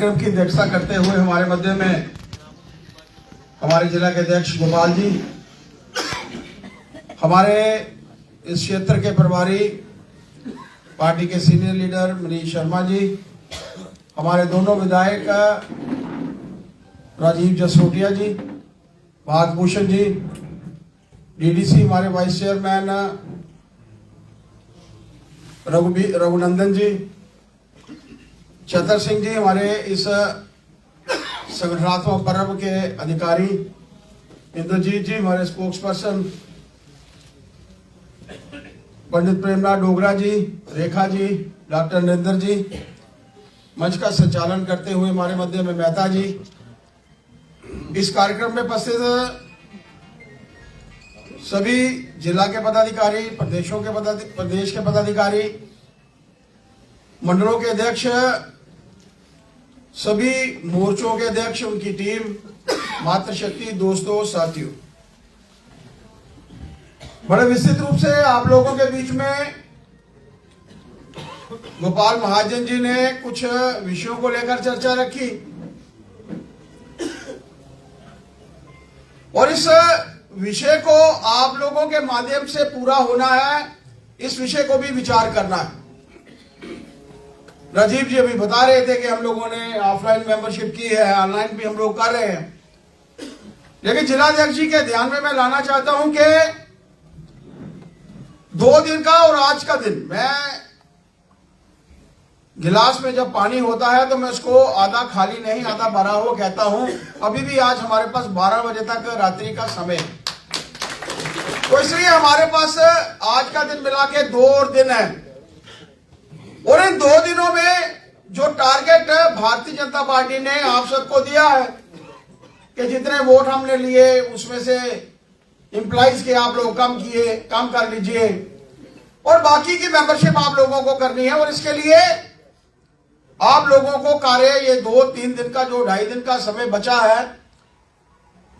कार्यक्रम की अध्यक्षता करते हुए हमारे मध्य में हमारे जिला के अध्यक्ष गोपाल जी, हमारे इस क्षेत्र के प्रभारी पार्टी के सीनियर लीडर मनीष शर्मा जी, हमारे दोनों विधायक राजीव जसरोटिया जी, भागभूषण जी, डीडीसी हमारे वाइस चेयरमैन रघुनंदन जी, चतर सिंह जी, हमारे इस संगठनात्मक पर्व के अधिकारी इंद्रजीत जी, हमारे स्पोक्स पर्सन पंडित प्रेमनाथ डोगरा जी, रेखा जी, डॉक्टर नरेंद्र जी, मंच का संचालन करते हुए हमारे मध्य में मेहता जी, इस कार्यक्रम में उपस्थित सभी जिला के पदाधिकारी, प्रदेश के पदाधिकारी, मंडलों के अध्यक्ष, सभी मोर्चों के अध्यक्ष, उनकी टीम, मातृशक्ति, दोस्तों, साथियों, बड़े विस्तृत रूप से आप लोगों के बीच में गोपाल महाजन जी ने कुछ विषयों को लेकर चर्चा रखी और इस विषय को आप लोगों के माध्यम से पूरा होना है, इस विषय को भी विचार करना है। राजीव जी अभी बता रहे थे कि हम लोगों ने ऑफलाइन मेंबरशिप की है, ऑनलाइन भी हम लोग कर रहे हैं, लेकिन जिलाध्यक्ष जी के ध्यान में मैं लाना चाहता हूं कि 2 दिन का और आज का दिन, मैं गिलास में जब पानी होता है तो मैं उसको आधा खाली नहीं आधा भरा हुआ कहता हूं। अभी भी आज हमारे पास 12 बजे तक रात्रि का समय है, तो इसलिए हमारे पास आज का दिन मिला के 2 और दिन है, और इन 2 दिनों में जो टारगेट भारतीय जनता पार्टी ने आप सबको दिया है कि जितने वोट हमने लिए उसमें से इंप्लाइज के आप लोग कम कर लीजिए और बाकी की मेंबरशिप आप लोगों को करनी है। और इसके लिए आप लोगों को कार्य ये 2-3 दिन का जो 2.5 दिन का समय बचा है,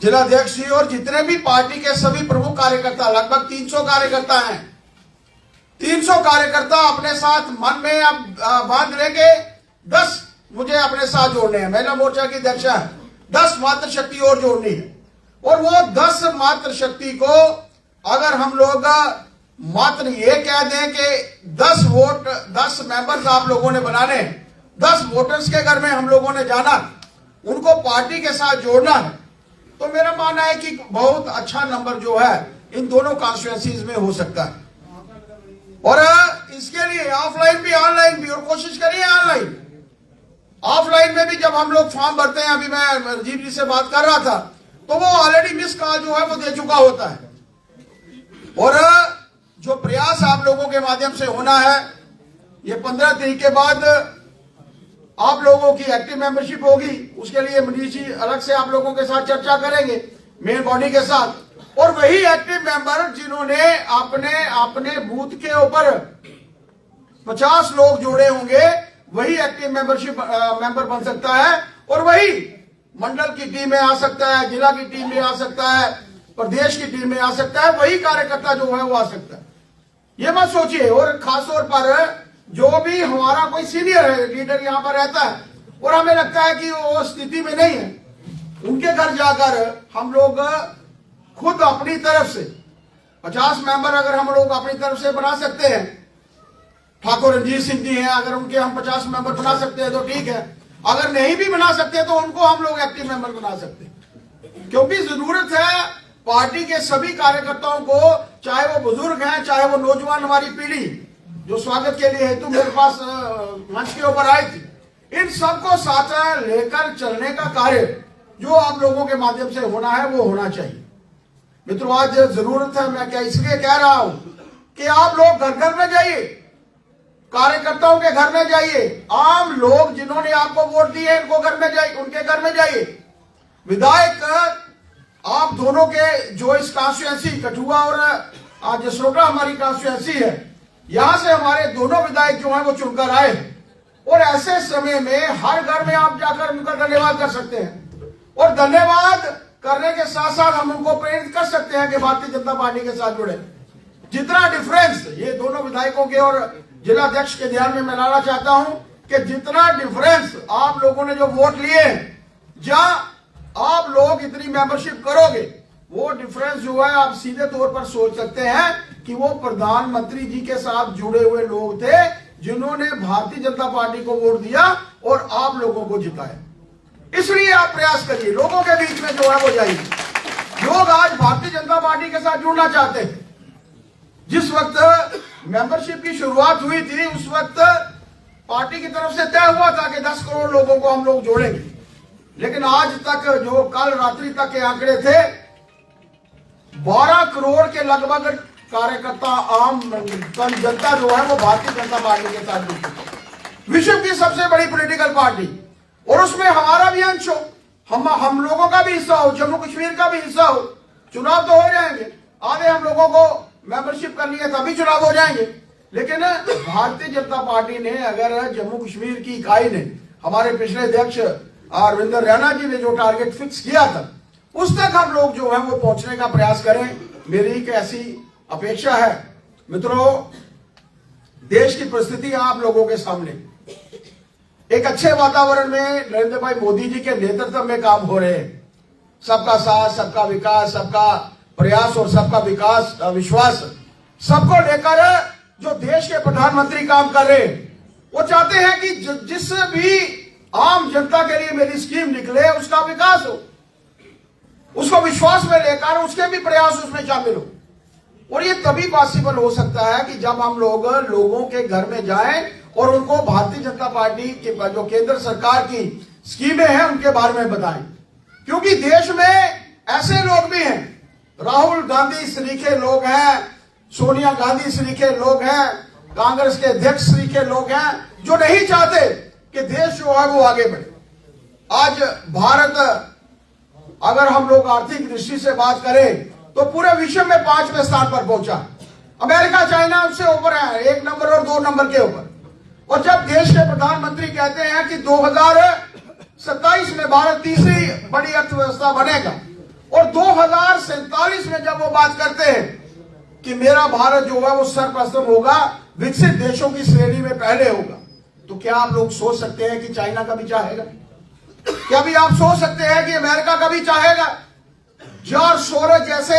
जिलाध्यक्ष जी और जितने भी पार्टी के सभी प्रमुख कार्यकर्ता, लगभग 300 कार्यकर्ता हैं, 300 कार्यकर्ता अपने साथ मन में अब बांध लेंगे 10 मुझे अपने साथ जोड़ने हैं। महिला मोर्चा की अध्यक्षा 10 मातृशक्ति और जोड़नी है, और वो 10 मातृशक्ति को अगर हम लोग मात्र ये कह दें कि 10 वोट 10 मेंबर्स आप लोगों ने बनाने, 10 वोटर्स के घर में हम लोगों ने जाना, उनको पार्टी के साथ जोड़ना है, तो मेरा मानना है कि बहुत अच्छा नंबर जो है इन दोनों कॉन्स्टिट्यूएंसीज में हो सकता है। और इसके लिए ऑफलाइन भी ऑनलाइन भी, और कोशिश करिए ऑनलाइन, ऑफलाइन में भी जब हम लोग फॉर्म भरते हैं, अभी मैं राजीव जी से बात कर रहा था तो वो ऑलरेडी मिस कॉल जो है वो दे चुका होता है। और जो प्रयास आप लोगों के माध्यम से होना है, ये 15 तारीख के बाद आप लोगों की एक्टिव मेंबरशिप होगी, उसके लिए मनीष जी अलग से आप लोगों के साथ चर्चा करेंगे मेन बॉडी के साथ, और वही एक्टिव मेंबर जिन्होंने अपने बूथ के ऊपर 50 लोग जोड़े होंगे, वही एक्टिव मेंबर बन सकता है, और वही मंडल की टीम में आ सकता है, जिला की टीम में आ सकता है, प्रदेश की टीम में आ सकता है, वही कार्यकर्ता जो है वो आ सकता है। ये मत सोचिए। और खासतौर पर जो भी हमारा कोई सीनियर है लीडर यहाँ पर रहता है और हमें लगता है कि वो स्थिति में नहीं है, उनके घर जाकर हम लोग खुद अपनी तरफ से 50 मेंबर अगर हम लोग अपनी तरफ से बना सकते हैं, ठाकुर रंजीत सिंह जी हैं, अगर उनके हम 50 मेंबर बना सकते हैं तो ठीक है, अगर नहीं भी बना सकते तो उनको हम लोग एक्टिव मेंबर बना सकते हैं, क्योंकि जरूरत है पार्टी के सभी कार्यकर्ताओं को, चाहे वो बुजुर्ग हैं, चाहे वो नौजवान हमारी पीढ़ी जो स्वागत के लिए हेतु मेरे पास मंच के ऊपर आई थी, इन सबको साथ लेकर चलने का कार्य जो आप लोगों के माध्यम से होना है वो होना चाहिए। मित्रों, आज जरूरत है, मैं क्या इसलिए कह रहा हूं कि आप लोग घर घर में जाइए, कार्यकर्ताओं के घर में जाइए, आम लोग जिन्होंने आपको वोट दिए इनको घर में जाइए, उनके घर में जाइए। विधायक आप दोनों के जो इस कॉन्स्टिट्यूएंसी कठुआ और जसरोटा हमारी कॉन्स्टिट्यूएंसी है, यहां से हमारे दोनों विधायक जो हैं वो चुनकर आए, और ऐसे समय में हर घर में आप जाकर उनका धन्यवाद कर सकते हैं, और धन्यवाद करने के साथ साथ हम उनको प्रेरित कर सकते हैं कि भारतीय जनता पार्टी के साथ जुड़े। जितना डिफरेंस ये दोनों विधायकों के और जिलाध्यक्ष के ध्यान में मैं लाना चाहता हूं कि जितना डिफरेंस आप लोगों ने जो वोट लिए, जहां आप लोग इतनी मेंबरशिप करोगे, वो डिफरेंस जो है आप सीधे तौर पर सोच सकते हैं कि वो प्रधानमंत्री जी के साथ जुड़े हुए लोग थे जिन्होंने भारतीय जनता पार्टी को वोट दिया और आप लोगों को जिताया। इसलिए आप प्रयास करिए, लोगों के बीच में जो है वो जाइए। लोग आज भारतीय जनता पार्टी के साथ जुड़ना चाहते हैं। जिस वक्त मेंबरशिप की शुरुआत हुई थी उस वक्त पार्टी की तरफ से तय हुआ था कि 10 करोड़ लोगों को हम लोग जोड़ेंगे, लेकिन आज तक जो कल रात्रि तक के आंकड़े थे 12 करोड़ के लगभग कार्यकर्ता, आम जनता जो है वो भारतीय जनता पार्टी के साथ जुड़ी है। विश्व की सबसे बड़ी पॉलिटिकल पार्टी, और उसमें हमारा भी अंश हो, हम लोगों का भी हिस्सा हो, जम्मू कश्मीर का भी हिस्सा हो। चुनाव तो हो जाएंगे, आगे हम लोगों को मेंबरशिप करनी है तभी चुनाव हो जाएंगे, लेकिन भारतीय जनता पार्टी ने, अगर जम्मू कश्मीर की इकाई ने, हमारे पिछले अध्यक्ष अरविंद रैना जी ने जो टारगेट फिक्स किया था उस तक हम लोग जो है वो पहुंचने का प्रयास करें। मेरी एक ऐसी अपेक्षा है। मित्रों, देश की परिस्थिति आप लोगों के सामने, एक अच्छे वातावरण में नरेंद्र भाई मोदी जी के नेतृत्व में काम हो रहे हैं। सबका साथ, सबका विकास, सबका प्रयास और सबका विकास विश्वास, सबको लेकर जो देश के प्रधानमंत्री काम कर रहे हैं, वो चाहते हैं कि जिस भी आम जनता के लिए मेरी स्कीम निकले उसका विकास हो, उसको विश्वास में लेकर उसके भी प्रयास उसमें शामिल हो। और ये तभी पॉसिबल हो सकता है कि जब हम लोग लोगों के घर में जाएं और उनको भारतीय जनता पार्टी के जो केंद्र सरकार की स्कीमें हैं उनके बारे में बताएं। क्योंकि देश में ऐसे लोग भी हैं, राहुल गांधी सरीखे लोग हैं, सोनिया गांधी सरीखे लोग हैं, कांग्रेस के अध्यक्ष सरीखे लोग हैं, जो नहीं चाहते कि देश जो है वो आगे बढ़े। आज भारत, अगर हम लोग आर्थिक दृष्टि से बात करें तो पूरे विश्व में 5वें स्थान पर पहुंचा। अमेरिका, चाइना उससे ऊपर है, 1 नंबर और 2 नंबर के ऊपर। और जब देश के प्रधानमंत्री कहते हैं कि 2027 में भारत तीसरी बड़ी अर्थव्यवस्था बनेगा, और 2047 में जब वो बात करते हैं कि मेरा भारत जो है वो सर्वप्रथम होगा, विकसित देशों की श्रेणी में पहले होगा, तो क्या आप लोग सोच सकते हैं कि चाइना का भी चाहेगा? क्या भी आप सोच सकते हैं कि अमेरिका का भी चाहेगा? जॉर्ज सोरोस जैसे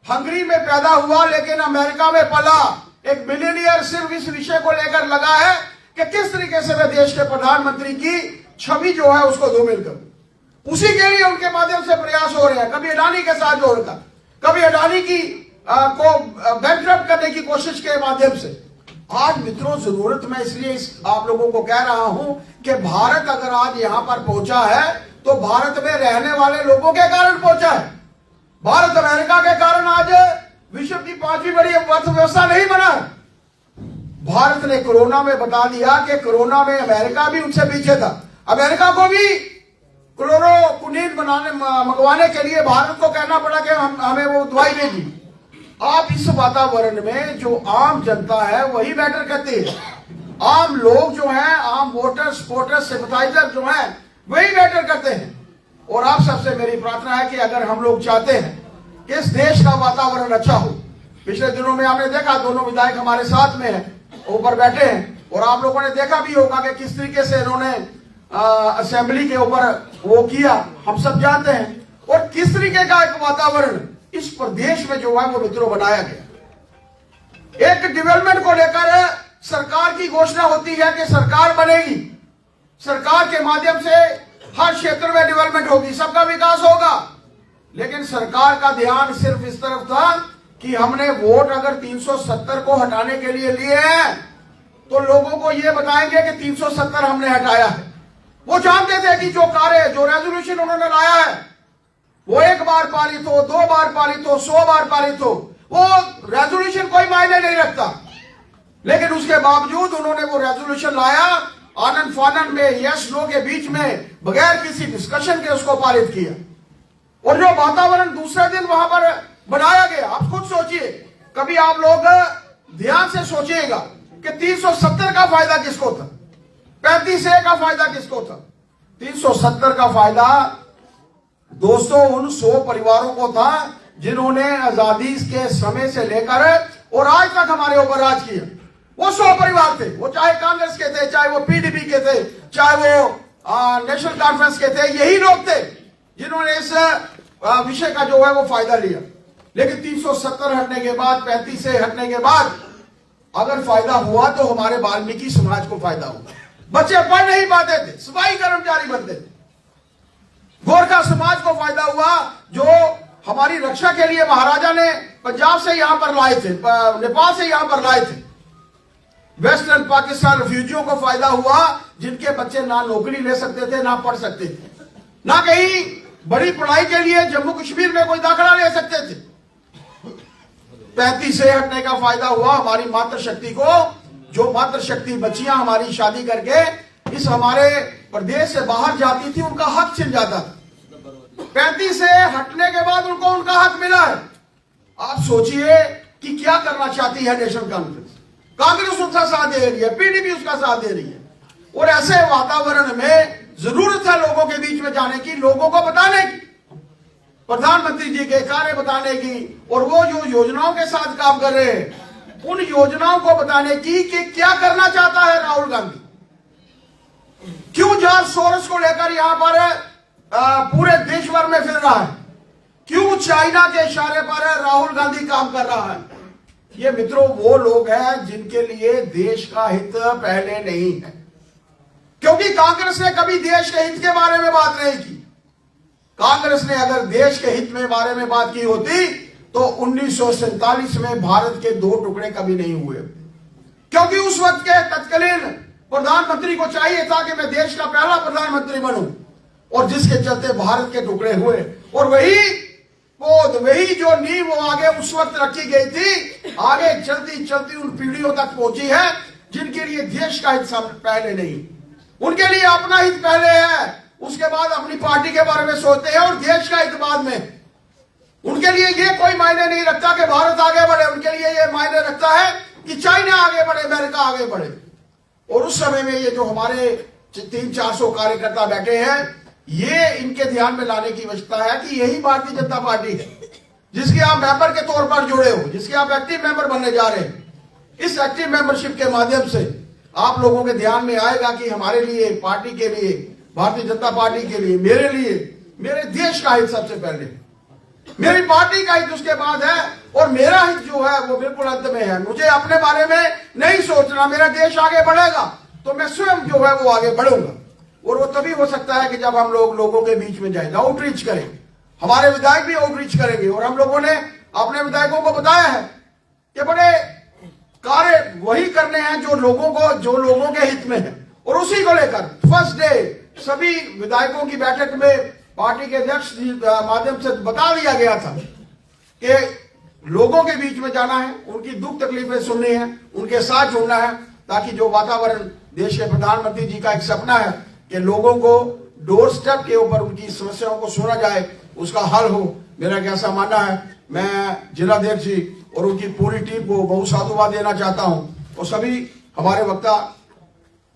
हंगरी में पैदा हुआ लेकिन अमेरिका में पला एक बिलियनियर सिर्फ इस विषय को लेकर लगा है कि किस तरीके से मैं देश के प्रधानमंत्री की छवि जो है उसको धूमिल करूं। उसी के लिए उनके माध्यम से प्रयास हो रहे हैं, कभी अडानी के साथ जोड़कर, कभी अडानी की को बैंकरप्ट करने की कोशिश के माध्यम से। आज मित्रों, जरूरत मैं इसलिए आप लोगों को कह रहा हूं कि भारत अगर आज यहां पर पहुंचा है तो भारत में रहने वाले लोगों के कारण पहुंचा है। भारत अमेरिका के कारण आज विश्व की 5वीं बड़ी अर्थव्यवस्था नहीं बना। भारत ने कोरोना में बता दिया कि कोरोना में अमेरिका भी उनसे पीछे था। अमेरिका को भी क्लोरोक्विनीन मंगवाने के लिए भारत को कहना पड़ा कि हमें वो दवाई भेजी। आप इस वातावरण में जो आम जनता है वही मैटर करती है। आम लोग जो हैं, आम वोटर्स, सपोर्टर्स, सिंपैथाइजर जो हैं, वही मैटर करते हैं। और आप सबसे मेरी प्रार्थना है कि अगर हम लोग चाहते हैं कि इस देश का वातावरण अच्छा हो, पिछले दिनों में आपने देखा दोनों विधायक हमारे साथ में हैं, ऊपर बैठे हैं, और आप लोगों ने देखा भी होगा कि किस तरीके से इन्होंने असेंबली के ऊपर वो किया, हम सब जानते हैं। और किस तरीके का एक वातावरण इस प्रदेश में जो है वो मित्रों बनाया गया। एक डेवलपमेंट को लेकर सरकार की घोषणा होती है कि सरकार बनेगी, सरकार के माध्यम से हर क्षेत्र में डेवलपमेंट होगी, सबका विकास होगा। लेकिन सरकार का ध्यान सिर्फ इस तरफ था कि हमने वोट अगर 370 को हटाने के लिए लिए हैं तो लोगों को यह बताएंगे कि 370 हमने हटाया है। वो जानते थे कि जो कार्य, जो रेजोल्यूशन उन्होंने लाया है वो 1 बार पारित हो, 2 बार पारित हो, 100 बार पारित हो, वो रेजोल्यूशन कोई मायने नहीं रखता। लेकिन उसके बावजूद उन्होंने वो रेजोल्यूशन लाया, आनंद फानन में, यस नो के बीच में, बगैर किसी डिस्कशन के उसको पारित किया। और जो वातावरण दूसरे दिन वहां पर बनाया गया, आप खुद सोचिए, कभी आप लोग ध्यान से सोचिएगा कि 370 का फायदा किसको था, 35A का फायदा किसको था? 370 का फायदा दोस्तों उन 100 परिवारों को था जिन्होंने आजादी के समय से लेकर और आज तक हमारे ऊपर राज किया। वो 100 परिवार थे, वो चाहे कांग्रेस के थे, चाहे वो पीडीपी के थे, चाहे वो नेशनल कॉन्फ्रेंस के थे, यही लोग थे जिन्होंने इस विषय का जो है वो फायदा लिया। लेकिन 370 हटने के बाद, 35 से हटने के बाद अगर फायदा हुआ तो हमारे वाल्मीकि समाज को फायदा हुआ। बच्चे पढ़ नहीं पाते थे, सिपाही कर्मचारी बनते थे। गोरखा समाज को फायदा हुआ, जो हमारी रक्षा के लिए महाराजा ने पंजाब से यहां पर लाए थे, नेपाल से यहां पर लाए थे। वेस्टर्न पाकिस्तान रिफ्यूजियों को फायदा हुआ, जिनके बच्चे ना नौकरी ले सकते थे, ना पढ़ सकते थे, ना कहीं बड़ी पढ़ाई के लिए जम्मू कश्मीर में कोई दाखिला ले सकते थे। 35 से हटने का फायदा हुआ हमारी मातृशक्ति को, जो मातृशक्ति बच्चियां हमारी शादी करके इस हमारे प्रदेश से बाहर जाती थी, उनका हक छिन जाता था। 35 से हटने के बाद उनको उनका हक मिला है। आप सोचिए कि क्या करना चाहती है नेशनल कॉन्फ्रेंस। कांग्रेस उसका साथ दे रही है, पीडीपी उसका साथ दे रही है, और ऐसे वातावरण में जरूरत है लोगों के बीच में जाने की, लोगों को बताने की, प्रधानमंत्री जी के कार्य बताने की, और वो जो योजनाओं के साथ काम कर रहे हैं उन योजनाओं को बताने की कि क्या करना चाहता है राहुल गांधी। क्यों जॉर्ज सोरोस को लेकर यहां पर पूरे देश भर में फिर रहा है, क्यों चाइना के इशारे पर राहुल गांधी काम कर रहा है। ये मित्रों वो लोग हैं जिनके लिए देश का हित पहले नहीं है, क्योंकि कांग्रेस ने कभी देश के हित के बारे में बात नहीं की। कांग्रेस ने अगर देश के हित में बारे में बात की होती तो 1947 में भारत के 2 टुकड़े कभी नहीं हुए, क्योंकि उस वक्त के तत्कालीन प्रधानमंत्री को चाहिए था कि मैं देश का पहला प्रधानमंत्री बनूं, और जिसके चलते भारत के टुकड़े हुए। और वही जो नींव वो आगे उस वक्त रखी गई थी, आगे चलती चलती उन पीढ़ियों तक पहुंची है जिनके लिए देश का हित पहले नहीं, उनके लिए अपना हित पहले है, उसके बाद अपनी पार्टी के बारे में सोचते हैं, और देश का हित बाद में। उनके लिए ये कोई मायने नहीं रखता कि भारत आगे बढ़े, उनके लिए ये मायने रखता है कि चाइना आगे बढ़े, अमेरिका आगे बढ़े। और उस समय में ये जो हमारे 300-400 कार्यकर्ता बैठे हैं, ये इनके ध्यान में लाने की आवश्यकता है कि यही भारतीय जनता पार्टी है जिसके आप मेंबर के तौर पर जुड़े हो, जिसके आप एक्टिव मेंबर बनने जा रहे हैं। इस एक्टिव मेंबरशिप के माध्यम से आप लोगों के ध्यान में आएगा कि हमारे लिए, पार्टी के लिए, भारतीय जनता पार्टी के लिए, मेरे लिए, मेरे देश का हित सबसे पहले, मेरी पार्टी का हित उसके बाद है, और मेरा हित जो है वो बिल्कुल अंत में है। मुझे अपने बारे में नहीं सोचना, मेरा देश आगे बढ़ेगा तो मैं स्वयं जो है वो आगे बढ़ूंगा। और वो तभी हो सकता है कि जब हम लोग लोगों के बीच में जाएंगे, आउटरीच करें। हमारे विधायक भी आउटरीच करेंगे, और हम लोगों ने अपने विधायकों को बताया है कि बड़े कार्य वही करने हैं जो लोगों के हित में है। और उसी को लेकर फर्स्ट डे सभी विधायकों की बैठक में पार्टी के अध्यक्ष माध्यम से बता दिया गया था कि लोगों के बीच में जाना है, उनकी दुख तकलीफें सुननी है, उनके साथ जुड़ना है, ताकि जो वातावरण देश के प्रधानमंत्री जी का एक सपना है कि लोगों को डोर स्टेप के ऊपर उनकी समस्याओं को सुना जाए, उसका हल हो। मेरा कैसा मानना है, मैं जिलाध्यक्ष जी और उनकी पूरी टीम को बहुत साधुवाद देना चाहता हूं। और सभी हमारे वक्ता,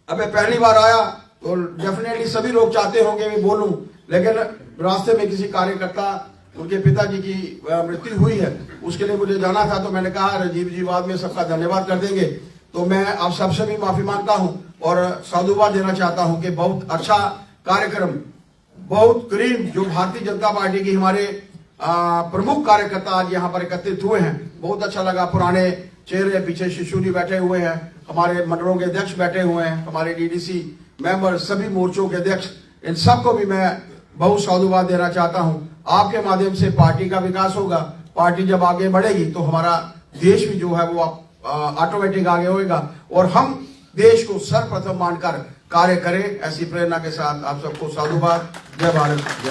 अबे पहली बार आया तो डेफिनेटली सभी लोग चाहते होंगे मैं बोलूं, लेकिन रास्ते में किसी कार्यकर्ता, उनके पिताजी की मृत्यु हुई है, उसके लिए मुझे जाना था, तो मैंने कहा राजीव जी बाद में सबका धन्यवाद कर देंगे। तो मैं आप सबसे भी माफी मांगता हूं और साधुवाद देना चाहता हूं कि बहुत अच्छा कार्यक्रम, बहुत करीब जो भारतीय जनता पार्टी की हमारे प्रमुख कार्यकर्ता आज यहाँ पर एकत्रित हुए हैं, बहुत अच्छा लगा। पुराने चेहरे, पीछे शिशु जी बैठे हुए हैं, हमारे मंडलों के अध्यक्ष बैठे हुए हैं, हमारे डीडीसी मेंबर, सभी मोर्चों के अध्यक्ष, इन सबको भी मैं बहुत साधुवाद देना चाहता हूं। आपके माध्यम से पार्टी का विकास होगा, पार्टी जब आगे बढ़ेगी तो हमारा देश भी जो है वो ऑटोमेटिक आगे होगा, और हम देश को सर्वप्रथम मानकर कार्य करें। ऐसी प्रेरणा के साथ आप सबको साधुवाद। जय भारत, जय।